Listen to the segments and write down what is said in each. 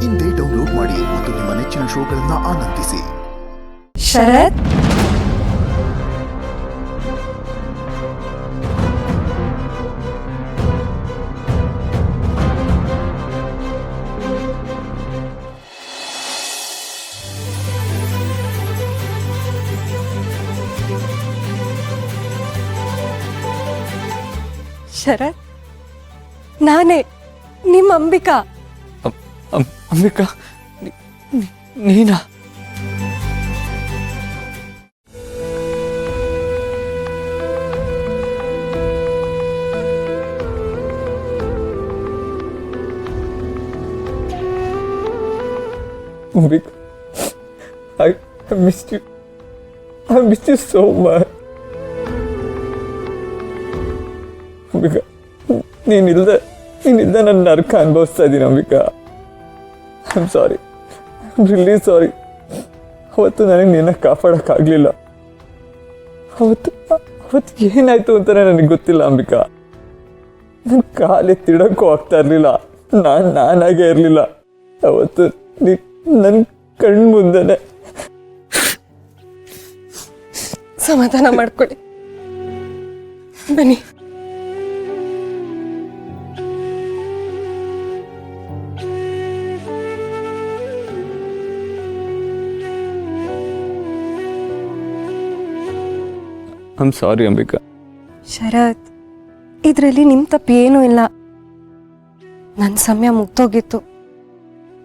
ಇಂದೇ ಡೌನ್ಲೋಡ್ ಮಾಡಿ ಮತ್ತು ನಿಮ್ಮ ನೆಚ್ಚಿನ ಶೋಗಳನ್ನು ಆನಂದಿಸಿ. ಶರತ್, ಶರತ್, ನಾನೇ ನಿಮ್ಮ ಅಂಬಿಕಾ. ಅಂಬಿಕಾ, ನೀನಾ? Ambika, I missed you. I missed you so much. Ambika, ನೀನಿಲ್ದೆ ನನ್ನ ನರಕ ಅನುಭವಿಸ್ತಾ ಇದ್ದೀನಿ Ambika. I am sorry, I am really sorry. ಅವತ್ತು ನನಗೆ ನಿನ್ನ ಕಾಪಾಡೋಕ್ಕಾಗಲಿಲ್ಲ. ಅವತ್ತು ಏನಾಯ್ತು ಅಂತಲೇ ನನಗೆ ಗೊತ್ತಿಲ್ಲ ಅಂಬಿಕಾ. ನನ್ನ ಕಾಲೆತ್ತಿಡೋಕ್ಕೂ ಆಗ್ತಾ ಇರಲಿಲ್ಲ. ನಾನಾಗೇ ಇರಲಿಲ್ಲ. ಅವತ್ತು ನನ್ನ ಕಣ್ಣು ಮುಂದೆನೆ. ಸಮಾಧಾನ ಮಾಡ್ಕೊಳ್ಳಿ, ಬನ್ನಿ. I am sorry Ambika. Sharath, ಇದರಲ್ಲಿ ನಿಮ್ಮ ತಪ್ಪು ಏನೂ ಇಲ್ಲ. ನನ್ನ ಸಮಯ ಮುಗ್ದೋಗಿತ್ತು,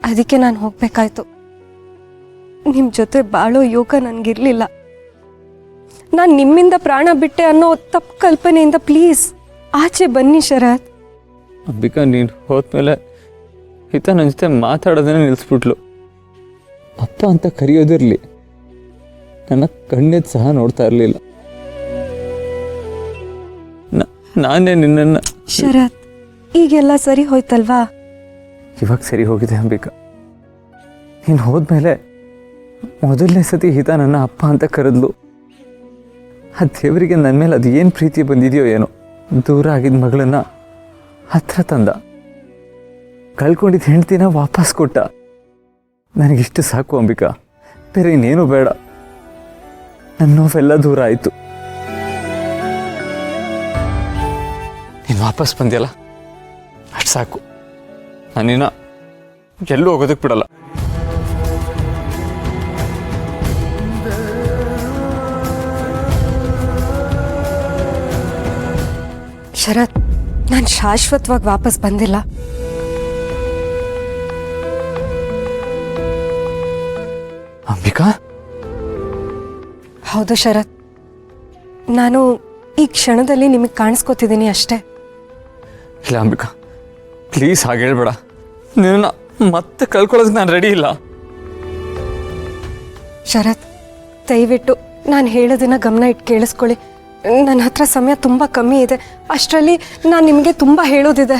ಅದಕ್ಕೆ ನಾನು ಹೋಗ್ಬೇಕಾಯ್ತು. ನಿಮ್ಮ ಜೊತೆ ಬಾಳೋ ಯೋಗ ನನಗಿರಲಿಲ್ಲ. ನಾನು ನಿಮ್ಮಿಂದ ಪ್ರಾಣ ಬಿಟ್ಟೆ ಅನ್ನೋ ತಪ್ಪು ಕಲ್ಪನೆಯಿಂದ ಪ್ಲೀಸ್ ಆಚೆ ಬನ್ನಿ ಶರತ್. ಅಂಬಿಕಾ, ನೀನು ಹೋದ್ಮೇಲೆ ಈತ ನನ್ನ ಜೊತೆ ಮಾತಾಡೋದನ್ನೇ ನಿಲ್ಲಿಸ್ಬಿಟ್ಲು. ಅಪ್ಪ ಅಂತ ಕರೆಯೋದಿರಲಿ, ನನ್ನ ಕಣ್ಣೆದ್ದು ಸಹ ನೋಡ್ತಾ ಇರಲಿಲ್ಲ. ನಾನೇ ನಿನ್ನನ್ನು. ಶರತ್, ಈಗೆಲ್ಲ ಸರಿ ಹೋಯ್ತಲ್ವಾ? ಇವಾಗ ಸರಿ ಹೋಗಿದೆ ಅಂಬಿಕಾ. ನೀನು ಹೋದ್ಮೇಲೆ ಮೊದಲನೇ ಸತಿ ಹಿತ ನನ್ನ ಅಪ್ಪ ಅಂತ ಕರೆದ್ಲು. ಆ ದೇವರಿಗೆ ನನ್ನ ಮೇಲೆ ಅದು ಏನು ಪ್ರೀತಿ ಬಂದಿದೆಯೋ ಏನೋ, ದೂರ ಆಗಿದ್ದ ಮಗಳನ್ನ ಹತ್ರ ತಂದ. ಕಳ್ಕೊಂಡಿದ್ದ ಹೆಂಡ್ತಿನ ವಾಪಸ್ ಕೊಟ್ಟ. ನನಗಿಷ್ಟು ಸಾಕು ಅಂಬಿಕಾ, ಬೇರೆ ಇನ್ನೇನು ಬೇಡ. ನನ್ನ ನೋವೆಲ್ಲ ದೂರ ಆಯಿತು. ನೀನು ವಾಪಸ್ ಬಂದಿಯಲ್ಲ, ಅಷ್ಟು ಸಾಕು. ನಾನಿನ್ನ ಎಲ್ಲೂ ಹೋಗೋದಕ್ಕೆ ಬಿಡಲ್ಲ. ಶರತ್, ನಾನು ಶಾಶ್ವತವಾಗಿ ವಾಪಸ್ ಬಂದಿಲ್ಲ. ಅಂಬಿಕಾ? ಹೌದು ಶರತ್, ನಾನು ಈ ಕ್ಷಣದಲ್ಲಿ ನಿಮಗೆ ಕಾಣಿಸ್ಕೊತಿದ್ದೀನಿ ಅಷ್ಟೇ. ಇಲ್ಲ ಅಂಬಿಕಾ, ಪ್ಲೀಸ್ ಹಾಗೆ ಹೇಳ್ಬೇಡ. ನಿನ್ನ ಮತ್ತೆ ಕಳ್ಕೊಳ್ಳೋದಕ್ಕೆ ನಾನು ರೆಡಿ ಇಲ್ಲ. ಶರತ್, ದಯವಿಟ್ಟು ನಾನು ಹೇಳೋದನ್ನ ಗಮನ ಇಟ್ಟು ಕೇಳಿಸ್ಕೊಳ್ಳಿ. ನನ್ನ ಹತ್ರ ಸಮಯ ತುಂಬ ಕಮ್ಮಿ ಇದೆ. ಅಷ್ಟರಲ್ಲಿ ನಾನು ನಿಮಗೆ ತುಂಬ ಹೇಳೋದಿದೆ.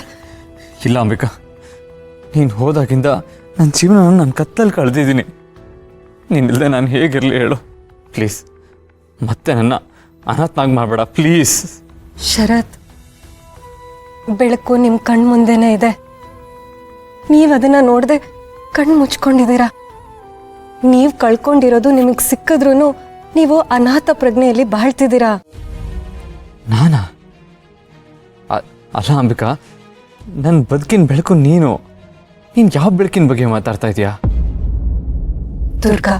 ಇಲ್ಲ ಅಂಬಿಕಾ, ನೀನು ಹೋದಾಗಿಂದ ನನ್ನ ಜೀವನ ನನ್ನ ಕತ್ತಲ್ಲಿ ಕಳೆದಿದ್ದೀನಿ. ನೀನಿಲ್ಲದೆ ನಾನು ಹೇಗಿರಲಿ ಹೇಳು. ಪ್ಲೀಸ್ ಮತ್ತೆ ನನ್ನ ಅನಾಥನಾಗಿ ಮಾಡಬೇಡ ಪ್ಲೀಸ್. ಶರತ್, ಬೆಳಕು ನಿಮ್ಮ ಕಣ್ಣು ಮುಂದೆನೇ ಇದೆ. ನೀವು ಅದನ್ನು ನೋಡದೆ ಕಣ್ಣು ಮುಚ್ಕೊಂಡಿದ್ದೀರಾ. ನೀವು ಕಳ್ಕೊಂಡಿರೋದು ನಿಮಗೆ ಸಿಕ್ಕಿದ್ರೂ ನೀವು ಅನಾಥ ಪ್ರಜ್ಞೆಯಲ್ಲಿ ಬಾಳ್ತಿದ್ದೀರಾ. ನಾನಾ? ಅಲ್ಲ ಅಂಬಿಕಾ, ನನ್ನ ಬದುಕಿನ ಬೆಳಕು ನೀನು. ನೀನು ಯಾವ ಬೆಳಕಿನ ಬಗ್ಗೆ ಮಾತಾಡ್ತಾ ಇದೀಯಾ? ದುರ್ಗಾ.